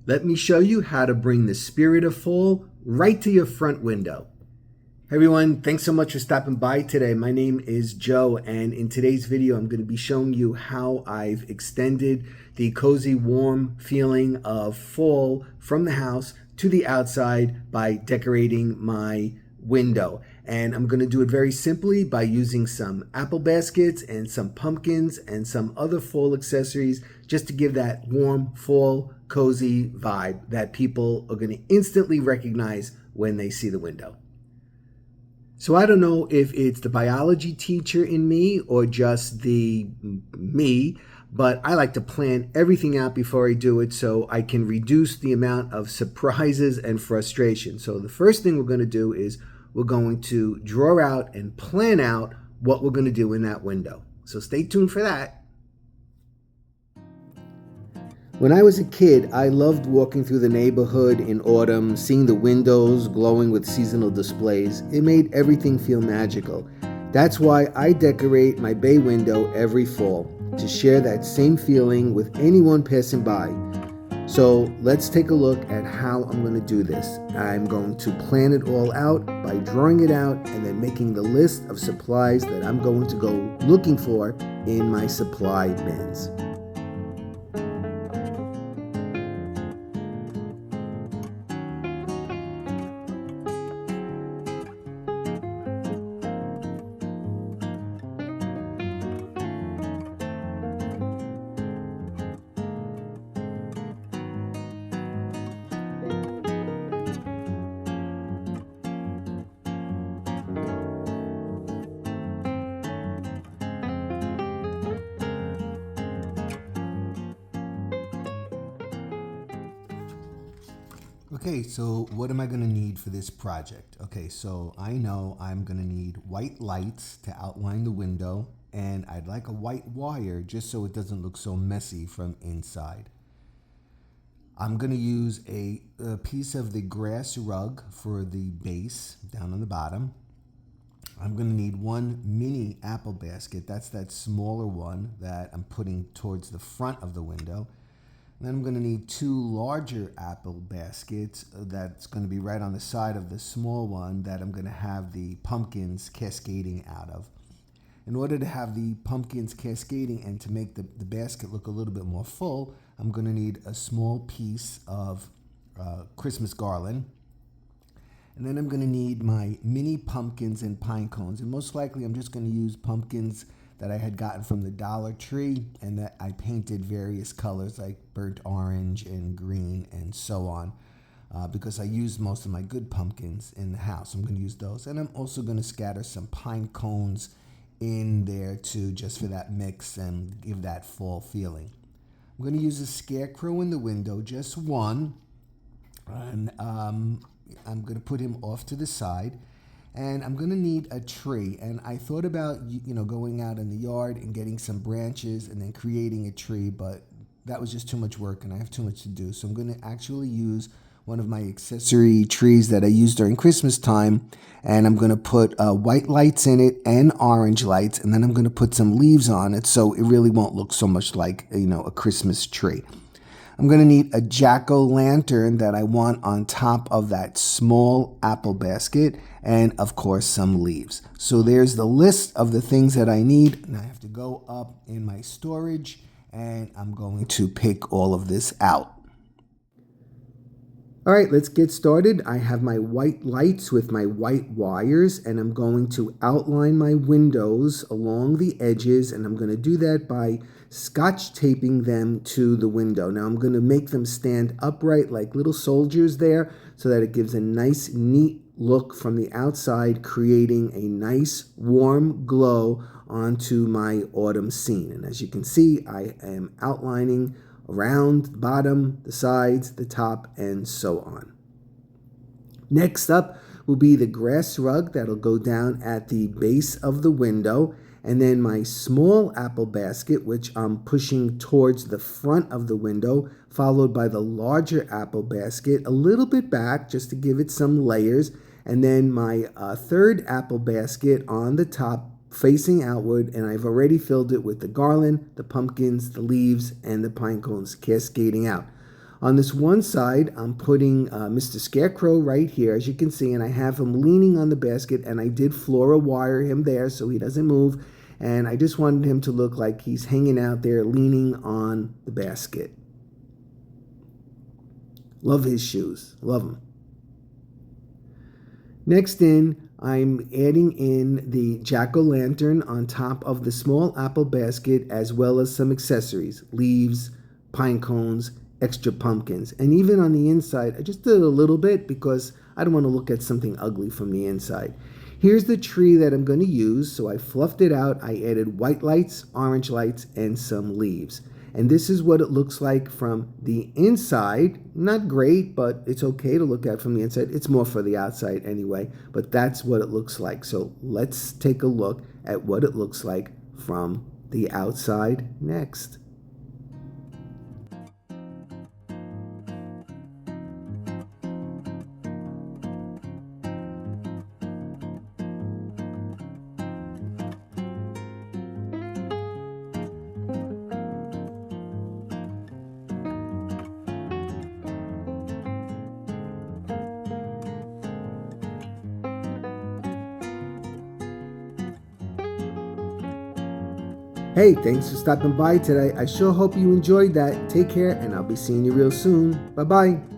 Let me show you how to bring the spirit of fall right to your front window. Hey everyone, thanks so much for stopping by today. My name is Joe, and in today's video I'm going to be showing you how I've extended the cozy warm feeling of fall from the house to the outside by decorating my window. And I'm going to do it very simply by using some apple baskets and some pumpkins and some other fall accessories just to give that warm fall cozy vibe that people are going to instantly recognize when they see the window. So I don't know if it's the biology teacher in me or just the me, but I like to plan everything out before I do it so I can reduce the amount of surprises and frustration. So the first thing we're going to do is we're going to draw out and plan out what we're going to do in that window. So stay tuned for that. When I was a kid, I loved walking through the neighborhood in autumn, seeing the windows glowing with seasonal displays. It made everything feel magical. That's why I decorate my bay window every fall, to share that same feeling with anyone passing by. So let's take a look at how I'm going to do this. I'm going to plan it all out by drawing it out and then making the list of supplies that I'm going to go looking for in my supply bins. Okay, so what am I going to need for this project? Okay, so I know I'm going to need white lights to outline the window, and I'd like a white wire just so it doesn't look so messy from inside. I'm going to use a piece of the grass rug for the base down on the bottom. I'm going to need one mini apple basket. That's that smaller one that I'm putting towards the front of the window. Then I'm going to need two larger apple baskets that's going to be right on the side of the small one that I'm going to have the pumpkins cascading out of. In order to have the pumpkins cascading and to make the basket look a little bit more full, I'm going to need a small piece of Christmas garland. And then I'm going to need my mini pumpkins and pine cones. And most likely I'm just going to use pumpkins that I had gotten from the Dollar Tree and that I painted various colors like burnt orange and green and so on because I used most of my good pumpkins in the house. I'm going to use those. And I'm also going to scatter some pine cones in there too, just for that mix and give that fall feeling. I'm going to use a scarecrow in the window, just one. And I'm going to put him off to the side. And I'm going to need a tree. And I thought about, going out in the yard and getting some branches and then creating a tree, but that was just too much work and I have too much to do. So I'm going to actually use one of my accessory trees that I use during Christmas time. And I'm going to put white lights in it and orange lights. And then I'm going to put some leaves on it so it really won't look so much like, a Christmas tree. I'm going to need a jack-o'-lantern that I want on top of that small apple basket and, of course, some leaves. So there's the list of the things that I need. And I have to go up in my storage and I'm going to pick all of this out. All right, let's get started. I have my white lights with my white wires and I'm going to outline my windows along the edges and I'm going to do that by scotch taping them to the window. Now I'm going to make them stand upright like little soldiers there so that it gives a nice, neat look from the outside, creating a nice, warm glow onto my autumn scene. And as you can see, I am outlining around the bottom, the sides, the top, and so on. Next up will be the grass rug that'll go down at the base of the window, and then my small apple basket, which I'm pushing towards the front of the window, followed by the larger apple basket a little bit back just to give it some layers, and then my third apple basket on the top facing outward, and I've already filled it with the garland, the pumpkins, the leaves, and the pine cones cascading out. On this one side, I'm putting Mr. Scarecrow right here, as you can see, and I have him leaning on the basket, and I did flora wire him there so he doesn't move, and I just wanted him to look like he's hanging out there leaning on the basket. Love his shoes. Love them. Next in, I'm adding in the jack-o'-lantern on top of the small apple basket, as well as some accessories, leaves, pine cones, extra pumpkins. And even on the inside, I just did a little bit because I don't want to look at something ugly from the inside. Here's the tree that I'm going to use. So I fluffed it out. I added white lights, orange lights, and some leaves. And this is what it looks like from the inside. Not great, but it's okay to look at from the inside. It's more for the outside anyway, but that's what it looks like. So let's take a look at what it looks like from the outside next. Hey, thanks for stopping by today. I sure hope you enjoyed that. Take care, and I'll be seeing you real soon. Bye-bye.